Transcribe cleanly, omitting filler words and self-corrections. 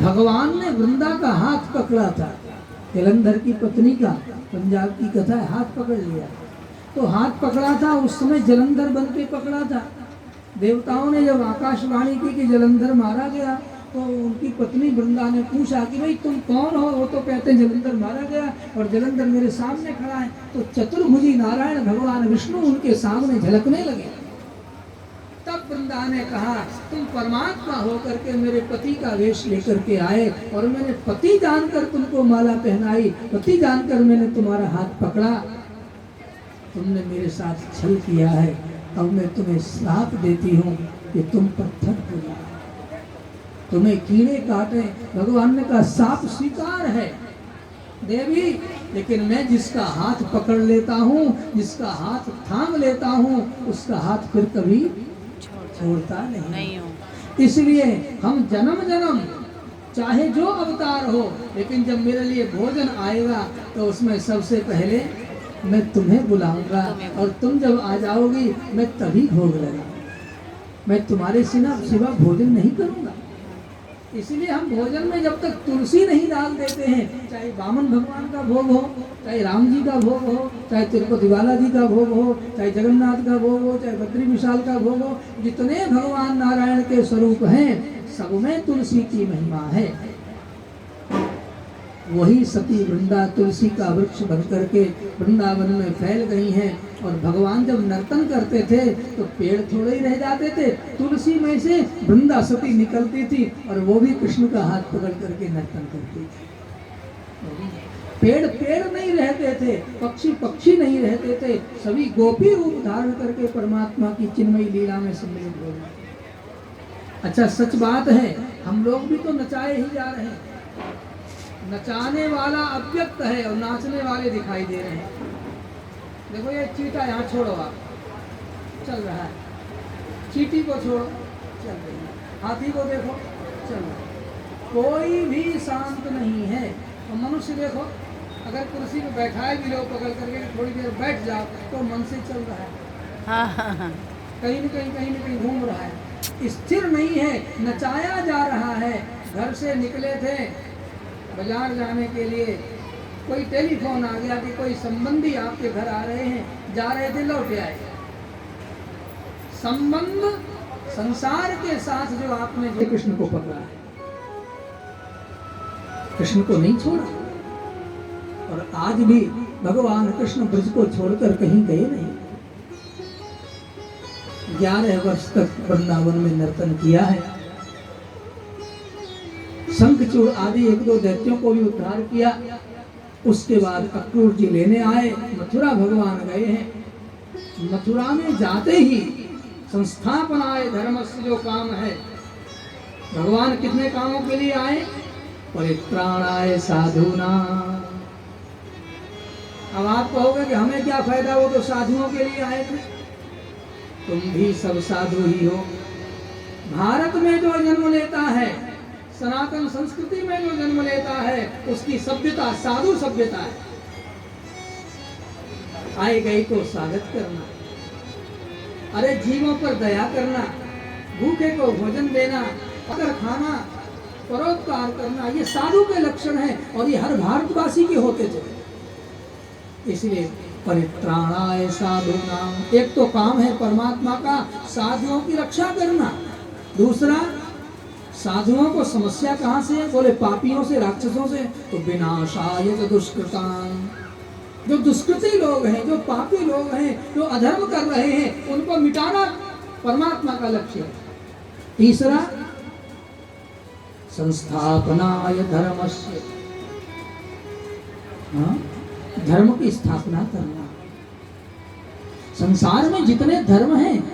भगवान ने वृंदा का हाथ पकड़ा था, जलंधर की पत्नी का, पंजाब की कथा है, हाथ पकड़ लिया। तो हाथ पकड़ा था उस समय जलंधर बन के पकड़ा था। देवताओं ने जब आकाशवाणी की कि जलंधर मारा गया, तो उनकी पत्नी वृंदा ने पूछा कि भाई तुम कौन हो? वो तो कहते जलंधर मारा गया और जलंधर मेरे सामने खड़ा है। तो चतुर्भुजी नारायण भगवान विष्णु उनके सामने झलकने लगे। तब वृंदा ने कहा तुम परमात्मा होकर के मेरे पति का वेश लेकर के आए और मैंने पति जानकर तुमको माला पहनाई, पति जानकर मैंने तुम्हारा हाथ पकड़ा, तुमने मेरे साथ छल किया है, अब मैं तुम्हें श्राप देती हूँ कि तुम पत्थर हो जाओ, तुम्हें कीड़े काटे। भगवान ने कहा साप स्वीकार है देवी, लेकिन मैं जिसका हाथ पकड़ लेता हूँ, जिसका हाथ थाम लेता हूँ, उसका हाथ फिर कभी छोड़ता नहीं हूँ। इसलिए हम जन्म जन्म चाहे जो अवतार हो, लेकिन जब मेरे लिए भोजन आएगा तो उसमें सबसे पहले मैं तुम्हें बुलाऊंगा और तुम जब आ जाओगी मैं तभी भोग लगाऊंगा, मैं तुम्हारे सिवा भोजन नहीं करूंगा। इसलिए हम भोजन में जब तक तुलसी नहीं डाल देते हैं, चाहे वामन भगवान का भोग हो, चाहे राम जी का भोग हो, चाहे तिरुपति बालाजी का भोग हो, चाहे जगन्नाथ का भोग हो, चाहे बद्री विशाल का भोग हो, जितने भगवान नारायण के स्वरूप हैं सब में तुलसी की महिमा है। वही सती वृंदा तुलसी का वृक्ष बन करके वृंदावन में फैल गई हैं। और भगवान जब नर्तन करते थे तो पेड़ थोड़े ही रह जाते थे, तुलसी में से वृंदा सती निकलती थी और वो भी कृष्ण का हाथ पकड़ करके नर्तन करती थी। पेड़ पेड़ नहीं रहते थे, पक्षी पक्षी नहीं रहते थे, सभी गोपी रूप धारण करके परमात्मा की चिन्मयी लीला में सम्मिलित हो गए। अच्छा सच बात है, हम लोग भी तो नचाए ही जा रहे हैं। नचाने वाला अव्यक्त है और नाचने वाले दिखाई दे रहे हैं। देखो ये चीटा यहाँ छोड़ो, आप चल रहा है, चीटी को छोड़ो चल रही है, हाथी को देखो चल रहा है, कोई भी शांत नहीं है। और मनुष्य देखो, अगर कुर्सी पे बैठाए भी लोग पकड़ करके थोड़ी देर बैठ जाओ तो मन से चल रहा है, कहीं न कहीं घूम रहा है, स्थिर नहीं है, नचाया जा रहा है। घर से निकले थे बाजार जाने के लिए, कोई टेलीफोन आ गया कि कोई संबंधी आपके घर आ रहे हैं, जा रहे थे लौट आए। संबंध संसार के साथ जो आपने जो कृष्ण को पकड़ा है, कृष्ण को नहीं छोड़ा। और आज भी भगवान कृष्ण ब्रज को छोड़कर कहीं गए नहीं। 11 वर्ष तक वृंदावन में नर्तन किया है, शंखचूड़ आदि 1-2 दैत्यों को भी उद्धार किया। उसके बाद अक्रूर जी लेने आए, मथुरा भगवान गए हैं। मथुरा में जाते ही संस्थापनाय धर्मस्य जो काम है, भगवान कितने कामों के लिए आए? परित्राणाय साधूनां। अब आप कहोगे कि हमें क्या फायदा, वो तो साधुओं के लिए आए थे। तुम भी सब साधु ही हो। भारत में जो जन्म लेता है, सनातन संस्कृति में जो जन्म लेता है, उसकी सभ्यता साधु सभ्यता है। आए गए को स्वागत करना, अरे जीवों पर दया करना, भूखे को भोजन देना, अगर खाना, परोपकार करना, ये साधु के लक्षण है और ये हर भारतवासी के होते थे। इसलिए परित्राणाय साधूनां, एक तो काम है परमात्मा का साधुओं की रक्षा करना, दूसरा साधुओं को समस्या कहाँ से है? बोले पापियों से, राक्षसों से। तो विनाशाय च दुष्कृतां, जो दुष्कृति लोग हैं, जो पापी लोग हैं, जो अधर्म कर रहे हैं, उनको मिटाना परमात्मा का लक्ष्य है। तीसरा संस्थापनाय धर्मस्य, धर्म की स्थापना करना। संसार में जितने धर्म हैं